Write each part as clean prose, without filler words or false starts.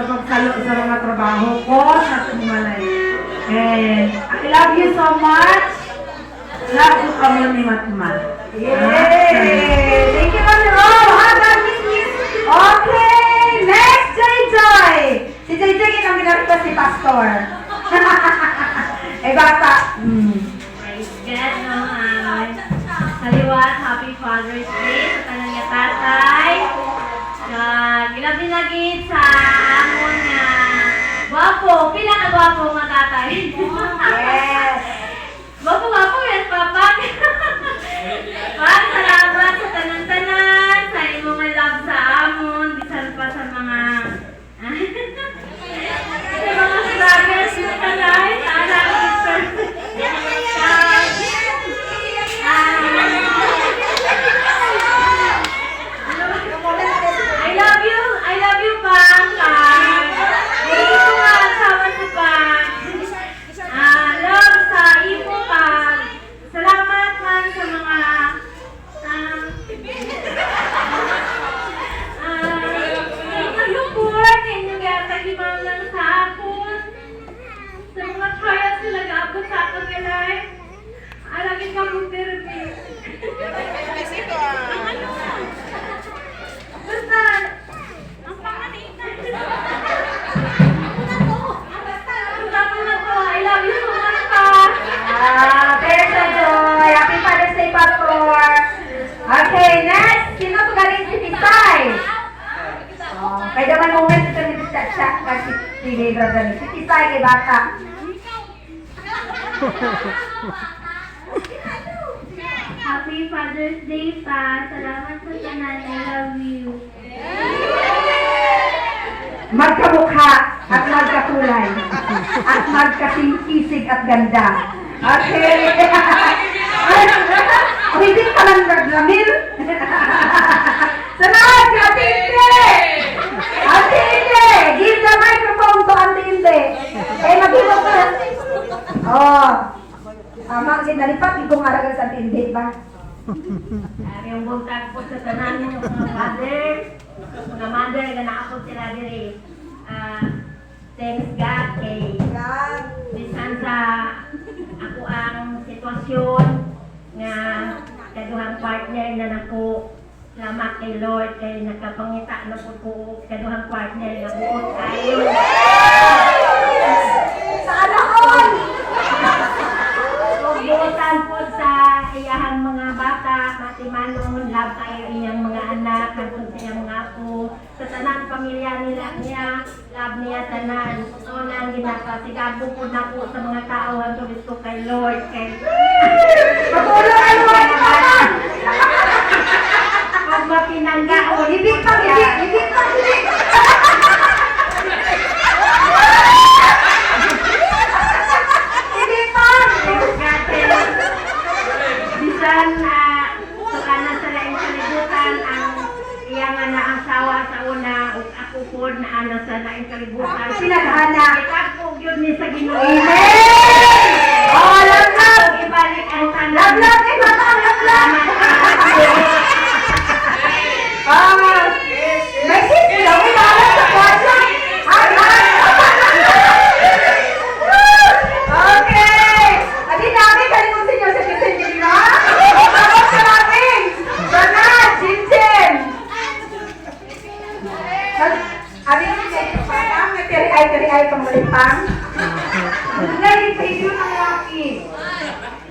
pagsalo sa mga trabaho ko sa Tumalay. And I love you so much. Love you kami ni Matmat. Yay! Thank you, Mami Ro! Okay! Next, Joy Joy! Si Joy Joy, kitang ginarito si Pastor. Eh, bata. Praise God naman. Saliwat, Happy Father's Day sa tanang tatay. Ginabinagit sa amon nga gwapo, pila ka gwapo nga tatay. Yes! Gwapo, yes, papa. Salamat sa tanan-tanan, sa imong love sa amon, bisan pa sa mga sa mga struggles sa tatay, sa anak I love you, Pang. Hindi ko nga asawa si Pang. Love sa ipo, Pang. Salamat man sa mga support inyong gatagiman lang sa akon. Sa mga trials na nag-aabot sa akon ng life. Alagin ka mong therapy. Basta, ang panganitan. I love you so much, Pa. There's a joy. Happy Father's Day, Pastor. Okay, next. Sino to galing si Tisay? Kaya naman moment ito ni Tisay kasi teenager galing. Si Tisay kay bata. Happy Father's Day, Pa. Salamat sa tanan. I love you. Magkamukha at magkakulay at magkasing-kisig at ganda. Okay. Hindi ka lang naglamil. Salamat si Ate Inde! Ate Inde! Give the microphone to Ate Inde. Mag-ibig ka. Nalipat, ikong aragal sa Ate Inde ba? Yung buntag po sa tanan ng mga mother na naakot sila diri. Thanks God kay bisan sa ako ang sitwasyon nga kaduhang partner na nako. Salamat kay Lord kay nakapangita na po ko kaduhang partner na buot kayo. Sana all! Buotan po sa iyahang mga bata, matimanon, love kayo iyang mga anak, katong sa iyang mga apo, sa tanang pamilya nila niya, love niya tanan. So, nang ginapasigago po na po sa mga tao ang tulis ko kay Lord, kay Patuloy ang mga naman! pag mapinangga o Ibig pa, ibig pa! bisan saka na sa laing kalibutan ang iyang ang asawa sa una ug ako po na ano sa laing kalibutan Sinadhana. ikagpog yun ni sa Ginoo. Amen! Oh, love! Ibalik ang tanan. Love! Eh, mata! Love! May sisi lang. May malas sa kwarta. Okay! Adi namin, kalimutin niyo sa kitin niyo. Tapos sa namin! Sana! Jinjin! Abi namin kayo sa patang. Nagtiri-ay pang malipang. Ngayon, sa inyo ng laki.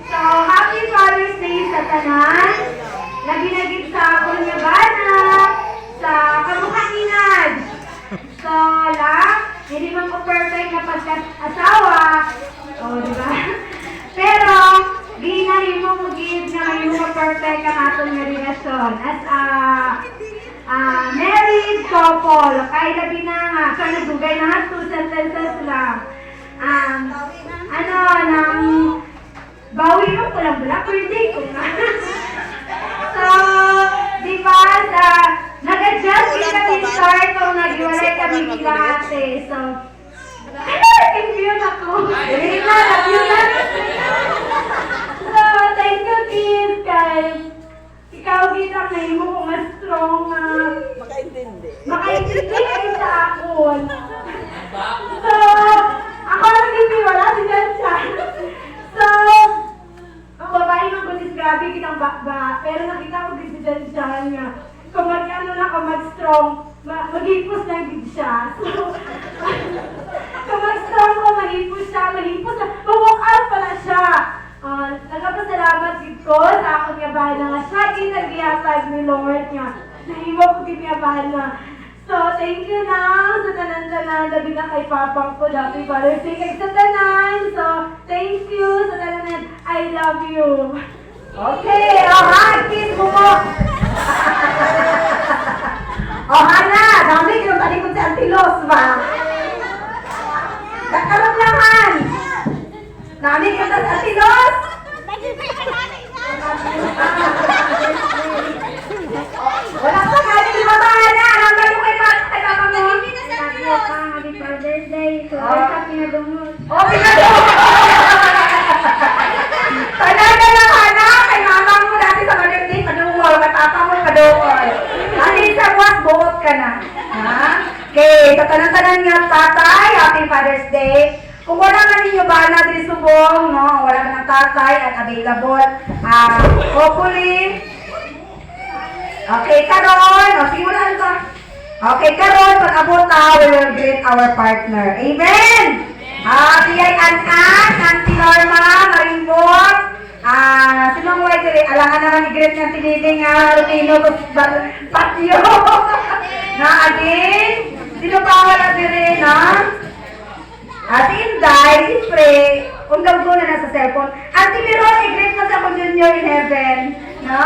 So, Happy Father's Day sa tanan. Naginagit sa Kunyabana, sa Kamukhaninad. So, hindi man ko perfect na pagka-asawa. O, diba? Pero, ginahim mo mag-give na kayo mo perfect ang atong na relasyon. As a married couple, kaya labi na nga, so nagugay na nga 2 sentences lang. Nang bawi mo ko lang bala, pwede ko nga. So, di ba, nag-adjust kami start kung nag-iwalay kami kila ate. So, confused ako. Hindi na, love you na. So, thank you, Kim, kay ikaw kitang na mo mas strong na makaintindi kayo sa akon. na gid siya. So, kamusta ko, mahipos siya, ma-walk out pala siya. Nagpasalamat gid ko sa akong yabahan nga siya, ginagiyatag ni Lord niya. Nahimo ko ginayabahan na. So, thank you na sa tanan-tanan, labi na kay Papa ko, Happy Father's Day kay sa tanan. So, thank you sa tanan, I love you. Okay, kiss mo mo. Hana, dami yung talikod si Auntie Los ba? Nakarap naman. Dami yung si Auntie Los. Wala pa kali di ba na? Ang galing kay Papa mo. Happy Father's Day. So, sa pinadungod. Pinadungod! Tanay lang, Hana. Kay mama mo dati sa Mother's Day, padungol. Kay Papa mo, padungol. Ate, sa buwas, buot ka na. Ha? Okay, sa tanan-tanan niya, tatay, Happy Father's Day. Kung wala na ninyo ba na din subong, no? Wala na ng tatay at available. Hopefully, okay, karon. Simulan ka. Okay, karon, pag-abot na, we will greet our partner. Amen! Biyay An-An, Auntie Norma, Marimbot, sino mo ay diri? Alangan naman i-greet niya si Liding Rutino Patio. Na adin, sino pa wala diri na? At Inday, siyempre, undang ko na nasa cellphone. Auntie Miron, i-greet mo sa akong junior in heaven. No?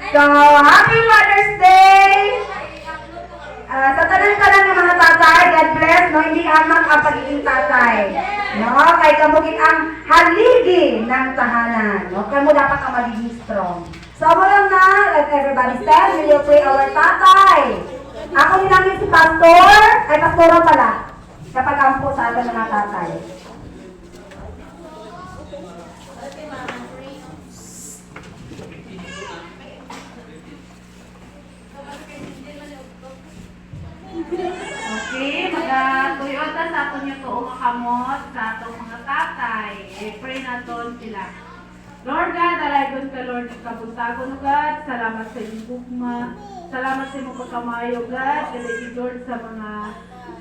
So, Happy Mother's Day! Sa tanan-tanan ng mga tatay, God bless, no? Hindi amak ang pagiging tatay. No? Kaya kamugit ang haligi ng tahanan. No? Kaya mo dapat ka magiging strong. So, mo lang na, like everybody said, we will pray our tatay. Ako din namin si Pastor, ay Pastoro pala. Kapag ampo sa atin ng mga tatay. Okay, mag-tuyota sa aton yung tuong makamot sa atong mga tatay. I-pray naton sila. Lord God, alaygon ka Lord, kabuntagon God, salamat sa iyong bukma, salamat sa iyong pagkamayo God, galing Lord sa mga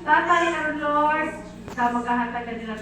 tatay na Lord, sa maghahatag ka nila